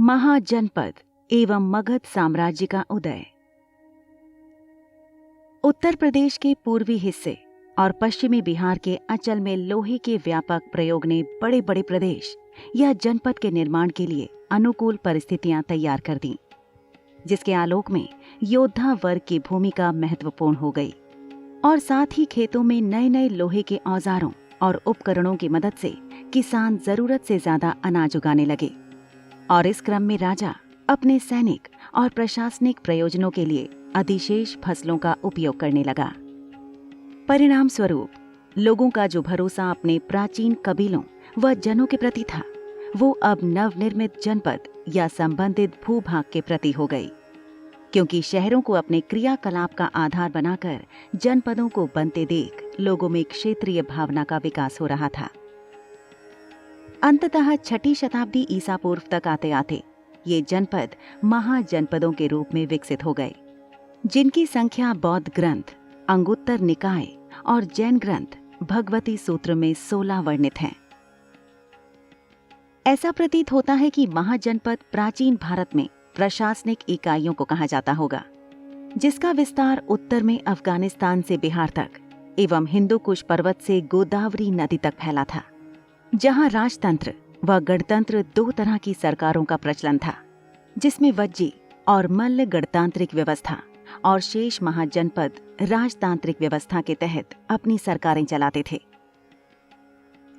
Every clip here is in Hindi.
महाजनपद एवं मगध साम्राज्य का उदय। उत्तर प्रदेश के पूर्वी हिस्से और पश्चिमी बिहार के अंचल में लोहे के व्यापक प्रयोग ने बड़े बड़े प्रदेश या जनपद के निर्माण के लिए अनुकूल परिस्थितियां तैयार कर दी, जिसके आलोक में योद्धा वर्ग की भूमिका महत्वपूर्ण हो गई और साथ ही खेतों में नए नए लोहे के औजारों और उपकरणों की मदद से किसान जरूरत से ज्यादा अनाज उगाने लगे और इस क्रम में राजा अपने सैनिक और प्रशासनिक प्रयोजनों के लिए अधिशेष फसलों का उपयोग करने लगा। परिणाम स्वरूप लोगों का जो भरोसा अपने प्राचीन कबीलों व जनों के प्रति था, वो अब नवनिर्मित जनपद या संबंधित भूभाग के प्रति हो गई, क्योंकि शहरों को अपने क्रियाकलाप का आधार बनाकर जनपदों को बनते देख लोगों में क्षेत्रीय भावना का विकास हो रहा था। अंततः छठी शताब्दी ईसा पूर्व तक आते आते ये जनपद महाजनपदों के रूप में विकसित हो गए, जिनकी संख्या बौद्ध ग्रंथ अंगुत्तर निकाय और जैन ग्रंथ भगवती सूत्र में 16 वर्णित हैं। ऐसा प्रतीत होता है कि महाजनपद प्राचीन भारत में प्रशासनिक इकाइयों को कहा जाता होगा, जिसका विस्तार उत्तर में अफगानिस्तान से बिहार तक एवं हिंदू कुश पर्वत से गोदावरी नदी तक फैला था, जहां राजतंत्र व गणतंत्र दो तरह की सरकारों का प्रचलन था, जिसमें वज्जी और मल्ल गणतांत्रिक व्यवस्था और शेष महाजनपद राजतांत्रिक व्यवस्था के तहत अपनी सरकारें चलाते थे।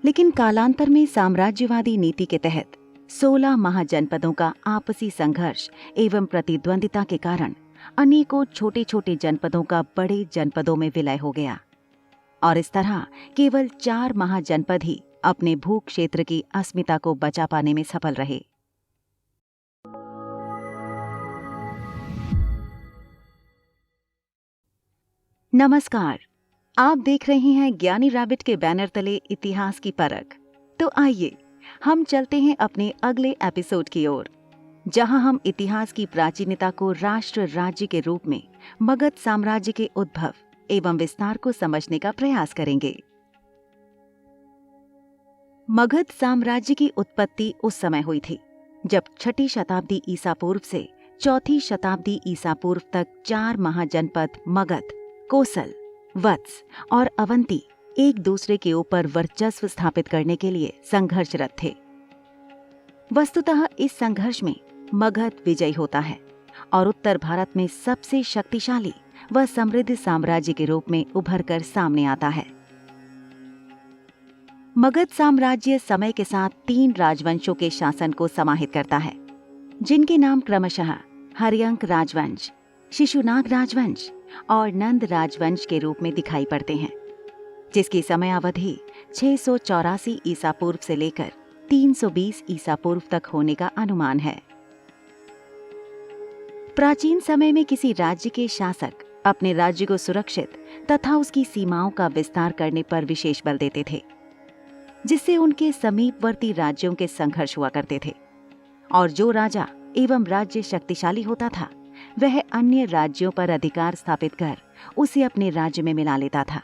लेकिन कालांतर में साम्राज्यवादी नीति के तहत 16 महाजनपदों का आपसी संघर्ष एवं प्रतिद्वंदिता के कारण अनेकों छोटे छोटे जनपदों का बड़े जनपदों में विलय हो गया और इस तरह केवल 4 महाजनपद ही अपने भू क्षेत्र की अस्मिता को बचा पाने में सफल रहे। नमस्कार, आप देख रहे हैं ज्ञानी रैबिट के बैनर तले इतिहास की परख। तो आइए हम चलते हैं अपने अगले एपिसोड की ओर, जहां हम इतिहास की प्राचीनता को राष्ट्र राज्य के रूप में मगध साम्राज्य के उद्भव एवं विस्तार को समझने का प्रयास करेंगे। मगध साम्राज्य की उत्पत्ति उस समय हुई थी जब छठी शताब्दी ईसा पूर्व से चौथी शताब्दी ईसा पूर्व तक 4 महाजनपद मगध, कोसल, वत्स और अवंती एक दूसरे के ऊपर वर्चस्व स्थापित करने के लिए संघर्षरत थे। वस्तुतः इस संघर्ष में मगध विजयी होता है और उत्तर भारत में सबसे शक्तिशाली व समृद्ध साम्राज्य के रूप में उभरकर सामने आता है। मगध साम्राज्य समय के साथ 3 राजवंशों के शासन को समाहित करता है, जिनके नाम क्रमशः हर्यंक राजवंश, शिशुनाग राजवंश और नंद राजवंश के रूप में दिखाई पड़ते हैं, जिसकी समयावधि 684 ईसा पूर्व से लेकर 320 ईसा पूर्व तक होने का अनुमान है। प्राचीन समय में किसी राज्य के शासक अपने राज्य को सुरक्षित तथा उसकी सीमाओं का विस्तार करने पर विशेष बल देते थे, जिससे उनके समीपवर्ती राज्यों के संघर्ष हुआ करते थे और जो राजा एवं राज्य शक्तिशाली होता था, वह अन्य राज्यों पर अधिकार स्थापित कर उसे अपने राज्य में मिला लेता था।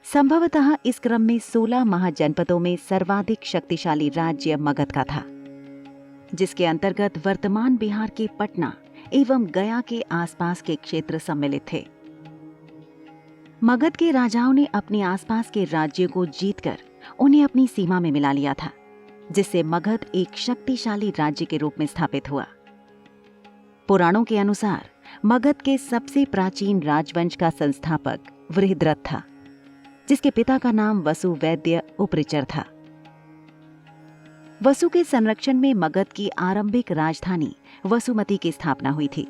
संभवतः इस क्रम में 16 महाजनपदों में सर्वाधिक शक्तिशाली राज्य मगध का था, जिसके अंतर्गत वर्तमान बिहार के पटना एवं गया के आसपास के क्षेत्र सम्मिलित थे। मगध के राजाओं ने अपने आसपास के राज्यों को जीतकर उन्हें अपनी सीमा में मिला लिया था, जिससे मगध एक शक्तिशाली राज्य के रूप में स्थापित हुआ। पुराणों के अनुसार मगध के सबसे प्राचीन राजवंश का संस्थापक वृहद्रथ था, जिसके पिता का नाम वसुवैद्य उपरिचर था। वसु के संरक्षण में मगध की आरंभिक राजधानी वसुमती की स्थापना हुई थी।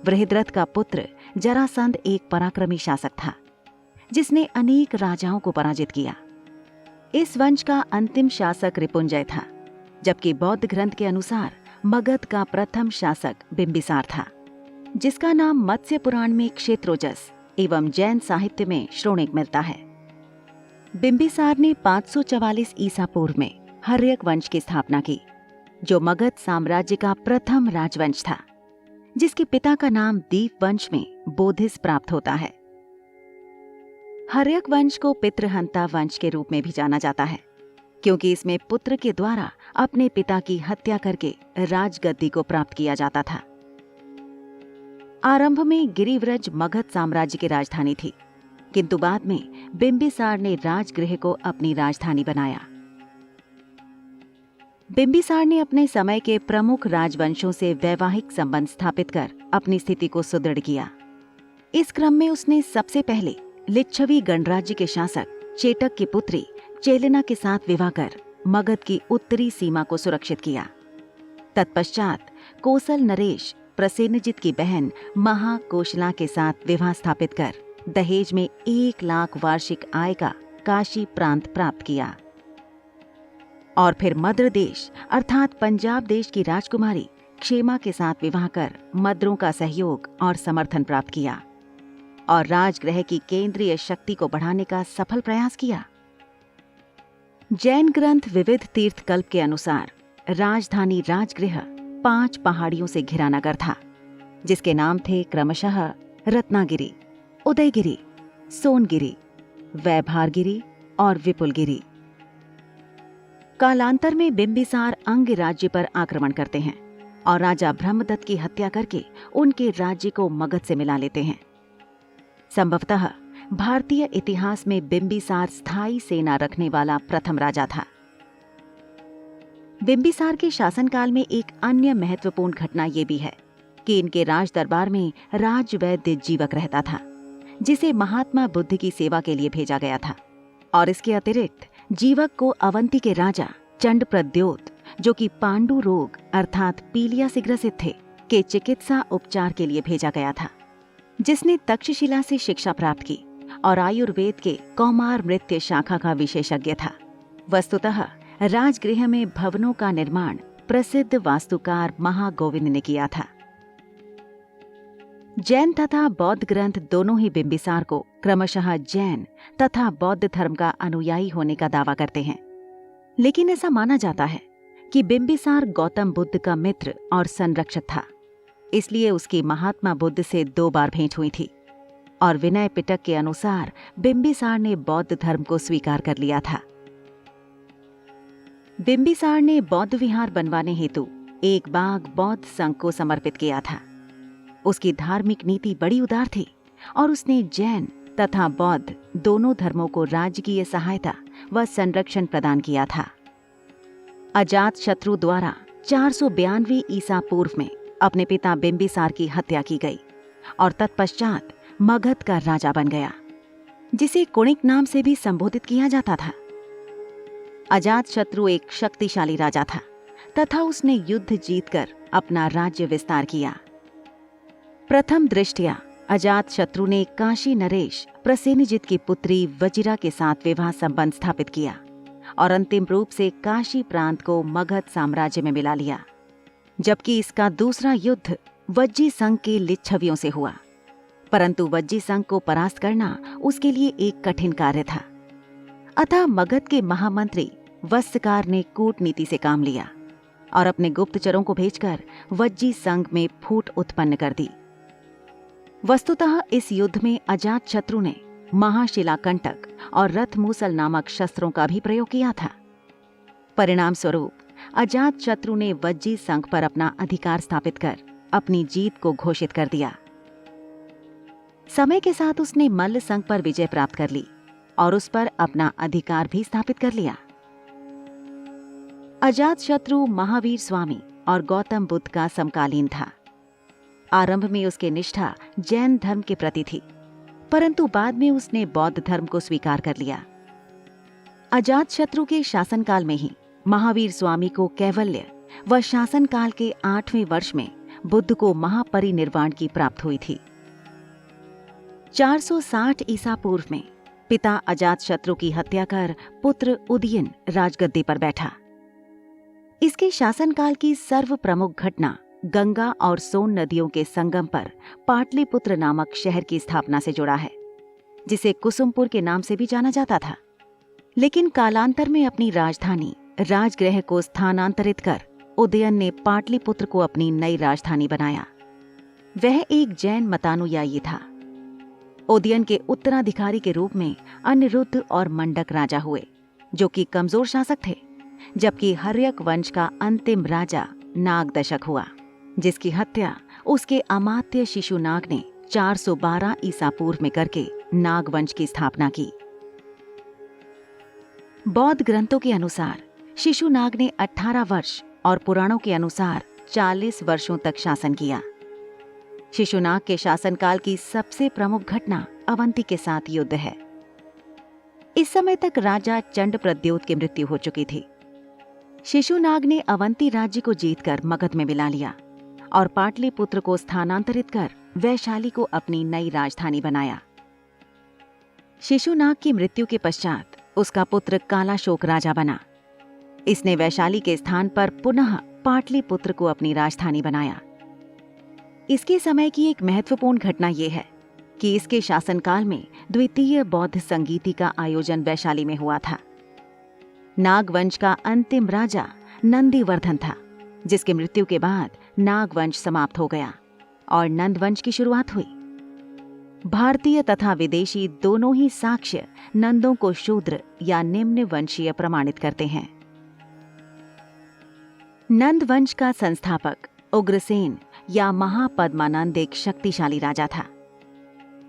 वृहद्रथ का पुत्र जरासंध एक पराक्रमी शासक था, जिसने अनेक राजाओं को पराजित किया। इस वंश का अंतिम शासक रिपुंजय था, जबकि बौद्ध ग्रंथ के अनुसार मगध का प्रथम शासक बिंबिसार था, जिसका नाम मत्स्य पुराण में क्षेत्रोजस एवं जैन साहित्य में श्रोणिक मिलता है। बिंबिसार ने 544 ईसा पूर्व में हर्यक वंश की स्थापना की, जो मगध साम्राज्य का प्रथम राजवंश था, जिसके पिता का नाम दीप वंश में बोधिस प्राप्त होता है। हर्यक वंश को पितृहंता वंश के रूप में भी जाना जाता है, क्योंकि इसमें पुत्र के द्वारा अपने पिता की हत्या करके राजगद्दी को प्राप्त किया जाता था। आरंभ में गिरिव्रज मगध साम्राज्य की राजधानी थी, किंतु बाद में बिंबिसार ने राजगृह को अपनी राजधानी बनाया। बिंबिसार ने अपने समय के प्रमुख राजवंशों से वैवाहिक संबंध स्थापित कर अपनी स्थिति को सुदृढ़ किया। इस क्रम में उसने सबसे पहले लिच्छवी गणराज्य के शासक चेटक की पुत्री चेलेना के साथ विवाह कर मगध की उत्तरी सीमा को सुरक्षित किया। तत्पश्चात कोसल नरेश प्रसेनजित की बहन महाकोशला के साथ विवाह स्थापित कर दहेज में 1 लाख वार्षिक आय का काशी प्रांत प्राप्त किया। और फिर मद्र देश अर्थात पंजाब देश की राजकुमारी क्षेमा के साथ विवाह कर मद्रों का सहयोग और समर्थन प्राप्त किया और राजगृह की केंद्रीय शक्ति को बढ़ाने का सफल प्रयास किया। जैन ग्रंथ विविध तीर्थकल्प के अनुसार राजधानी राजगृह 5 पहाड़ियों से घिरा नगर था, जिसके नाम थे क्रमशः रत्नागिरी, उदयगिरी, सोनगिरी, वैभारगिरी और विपुलगिरी। कालांतर में बिंबिसार अंग राज्य पर आक्रमण करते हैं और राजा ब्रह्मदत्त की हत्या करके उनके राज्य को मगध से मिला लेते हैं। संभवतः भारतीय इतिहास में बिंबिसार स्थायी सेना रखने वाला प्रथम राजा था। बिंबिसार के शासनकाल में एक अन्य महत्वपूर्ण घटना ये भी है कि इनके राज दरबार में राजवैद्य जीवक रहता था, जिसे महात्मा बुद्ध की सेवा के लिए भेजा गया था। और इसके अतिरिक्त जीवक को अवंती के राजा चंड प्रद्योत, जो कि पांडु रोग अर्थात पीलिया से ग्रसित थे, के चिकित्सा उपचार के लिए भेजा गया था, जिसने तक्षशिला से शिक्षा प्राप्त की और आयुर्वेद के कौमार मृत्यु शाखा का विशेषज्ञ था। वस्तुतः राजगृह में भवनों का निर्माण प्रसिद्ध वास्तुकार महागोविंद ने किया था। जैन तथा बौद्ध ग्रंथ दोनों ही बिंबिसार को क्रमशः जैन तथा बौद्ध धर्म का अनुयायी होने का दावा करते हैं, लेकिन ऐसा माना जाता है कि बिंबिसार गौतम बुद्ध का मित्र और संरक्षक था, इसलिए उसकी महात्मा बुद्ध से 2 बार भेंट हुई थी और विनय पिटक के अनुसार बिंबिसार ने बौद्ध धर्म को स्वीकार कर लिया था। बिंबिसार ने बौद्ध विहार बनवाने हेतु एक बाग बौद्ध संघ को समर्पित किया था। उसकी धार्मिक नीति बड़ी उदार थी और उसने जैन तथा बौद्ध दोनों धर्मों को राजकीय सहायता व संरक्षण प्रदान किया था। अजातशत्रु द्वारा 492 ईसा पूर्व में अपने पिता बिंबिसार की हत्या की गई और तत्पश्चात मगध का राजा बन गया, जिसे कुणिक नाम से भी संबोधित किया जाता था। अजातशत्रु एक शक्तिशाली राजा था तथा उसने युद्ध जीतकर अपना राज्य विस्तार किया। प्रथम दृष्टया अजातशत्रु ने काशी नरेश प्रसेनजित की पुत्री वजिरा के साथ विवाह संबंध स्थापित किया और अंतिम रूप से काशी प्रांत को मगध साम्राज्य में मिला लिया, जबकि इसका दूसरा युद्ध वज्जी संघ के लिच्छवियों से हुआ। परंतु वज्जी संघ को परास्त करना उसके लिए एक कठिन कार्य था। अतः मगध के महामंत्री वत्सकार ने कूटनीति से काम लिया और अपने गुप्तचरों को भेजकर वज्जी संघ में फूट उत्पन्न कर दी। वस्तुतः इस युद्ध में अजातशत्रु ने महाशिलाकंटक और रथमूसल नामक शस्त्रों का भी प्रयोग किया था। परिणाम स्वरूप अजातशत्रु ने वज्जी संघ पर अपना अधिकार स्थापित कर अपनी जीत को घोषित कर दिया। समय के साथ उसने मल्ल संघ पर विजय प्राप्त कर ली और उस पर अपना अधिकार भी स्थापित कर लिया। अजातशत्रु महावीर स्वामी और गौतम बुद्ध का समकालीन था। आरंभ में उसकी निष्ठा जैन धर्म के प्रति थी, परंतु बाद में उसने बौद्ध धर्म को स्वीकार कर लिया। अजातशत्रु के शासनकाल में ही महावीर स्वामी को कैवल्य व शासनकाल के 8वें वर्ष में बुद्ध को महापरिनिर्वाण की प्राप्ति हुई थी। 460 ईसा पूर्व में पिता अजातशत्रु की हत्या कर पुत्र उदयन राजगद्दी पर बैठा। इसके शासनकाल की सर्व प्रमुख घटना गंगा और सोन नदियों के संगम पर पाटलिपुत्र नामक शहर की स्थापना से जुड़ा है, जिसे कुसुमपुर के नाम से भी जाना जाता था। लेकिन कालांतर में अपनी राजधानी राजगृह को स्थानांतरित कर उदयन ने पाटलिपुत्र को अपनी नई राजधानी बनाया। वह एक जैन मतानुयायी था। उदयन के उत्तराधिकारी के रूप में अनिरुद्ध और मंडक राजा हुए, जो कि कमजोर शासक थे, जबकि हर्यक वंश का अंतिम राजा नागदशक हुआ, जिसकी हत्या उसके अमात्य शिशुनाग ने 412 ईसा पूर्व में करके नागवंश की स्थापना की। बौद्ध ग्रंथों के अनुसार शिशुनाग ने 18 वर्ष और पुराणों के अनुसार 40 वर्षों तक शासन किया। शिशुनाग के शासनकाल की सबसे प्रमुख घटना अवंती के साथ युद्ध है। इस समय तक राजा चंड प्रद्योत की मृत्यु हो चुकी थी। शिशुनाग ने अवंती राज्य को जीतकर मगध में मिला लिया और पाटलिपुत्र को स्थानांतरित कर वैशाली को अपनी नई राजधानी बनाया। शिशुनाग की मृत्यु के पश्चात उसका पुत्र कालाशोक राजा बना। इसने वैशाली के स्थान पर पुनः पाटलिपुत्र को अपनी राजधानी बनाया। इसके समय की एक महत्वपूर्ण घटना यह है कि इसके शासनकाल में द्वितीय बौद्ध संगीति का आयोजन वैशाली में हुआ था। नागवंश का अंतिम राजा नंदीवर्धन था, जिसकी मृत्यु के बाद नागवंश समाप्त हो गया और नंदवंश की शुरुआत हुई। भारतीय तथा विदेशी दोनों ही साक्ष्य नंदों को शूद्र या निम्न वंशीय प्रमाणित करते हैं। नंद वंश का संस्थापक उग्रसेन या महापद्मानंद एक शक्तिशाली राजा था।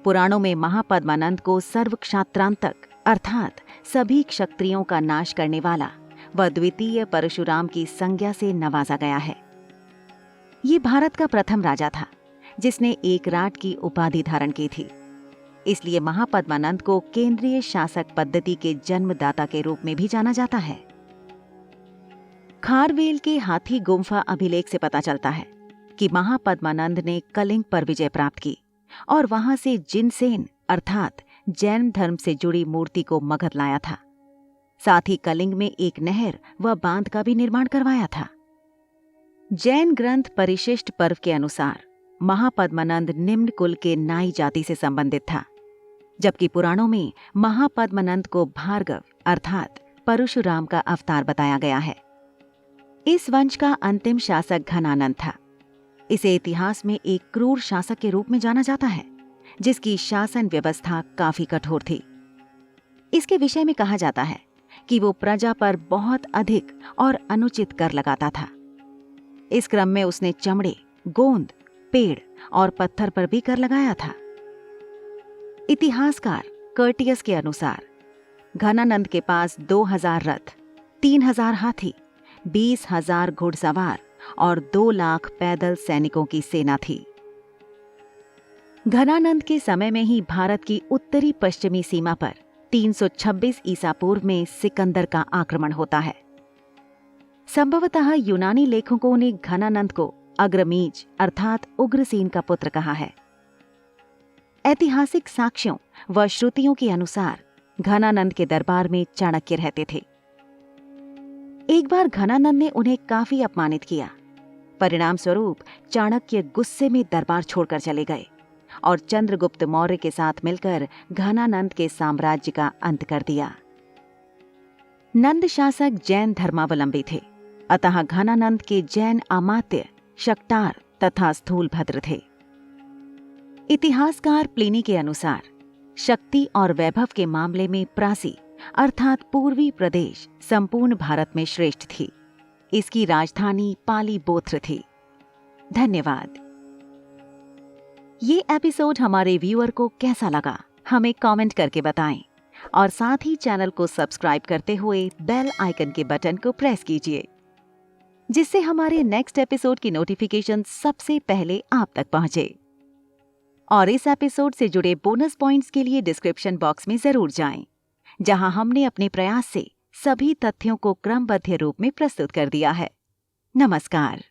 पुराणों में महापद्मानंद को सर्वक्षात्रांतक अर्थात सभी क्षत्रियों का नाश करने वाला व द्वितीय परशुराम की संज्ञा से नवाजा गया है। ये भारत का प्रथम राजा था जिसने एकराट की उपाधि धारण की थी। इसलिए महापद्मानंद को केंद्रीय शासक पद्धति के जन्मदाता के रूप में भी जाना जाता है। खारवेल के हाथी गुम्फा अभिलेख से पता चलता है कि महापद्मानंद ने कलिंग पर विजय प्राप्त की और वहां से जिनसेन अर्थात जैन धर्म से जुड़ी मूर्ति को मगध लाया था। साथ ही कलिंग में एक नहर व बांध का भी निर्माण करवाया था। जैन ग्रंथ परिशिष्ट पर्व के अनुसार महापद्मानंद निम्न कुल के नाई जाति से संबंधित था, जबकि पुराणों में महापद्मानंद को भार्गव अर्थात परशुराम का अवतार बताया गया है। इस वंश का अंतिम शासक घनानंद था। इसे इतिहास में एक क्रूर शासक के रूप में जाना जाता है, जिसकी शासन व्यवस्था काफी कठोर थी। इसके विषय में कहा जाता है कि वो प्रजा पर बहुत अधिक और अनुचित कर लगाता था। इस क्रम में उसने चमड़े, गोंद, पेड़ और पत्थर पर भी कर लगाया था। इतिहासकार कर्टियस के अनुसार घनानंद के पास 2000 रथ, 3000 हाथी, 20,000 घुड़सवार और 2 लाख पैदल सैनिकों की सेना थी। घनानंद के समय में ही भारत की उत्तरी पश्चिमी सीमा पर 326 ईसा पूर्व में सिकंदर का आक्रमण होता है। संभवतः यूनानी लेखकों ने घनानंद को अग्रमीज अर्थात उग्रसेन का पुत्र कहा है। ऐतिहासिक साक्ष्यों व श्रुतियों के अनुसार घनानंद के दरबार में चाणक्य रहते थे। एक बार घनानंद ने उन्हें काफी अपमानित किया। परिणाम स्वरूप चाणक्य गुस्से में दरबार छोड़कर चले गए और चंद्रगुप्त मौर्य के साथ मिलकर घनानंद के साम्राज्य का अंत कर दिया। नंद शासक जैन धर्मावलंबी थे, अतः घनानंद के जैन अमात्य शक्टार तथा स्थूलभद्र थे। इतिहासकार प्लिनी के अनुसार शक्ति और वैभव के मामले में प्रासी अर्थात पूर्वी प्रदेश संपूर्ण भारत में श्रेष्ठ थी। इसकी राजधानी पालीबोथ्र थी। धन्यवाद। ये एपिसोड हमारे व्यूअर को कैसा लगा हमें कमेंट करके बताएं और साथ ही चैनल को सब्सक्राइब करते हुए बेल आइकन के बटन को प्रेस कीजिए, जिससे हमारे नेक्स्ट एपिसोड की नोटिफिकेशन सबसे पहले आप तक पहुंचे। और इस एपिसोड से जुड़े बोनस पॉइंट्स के लिए डिस्क्रिप्शन बॉक्स में जरूर जाएं, जहां हमने अपने प्रयास से सभी तथ्यों को क्रमबद्ध रूप में प्रस्तुत कर दिया है। नमस्कार।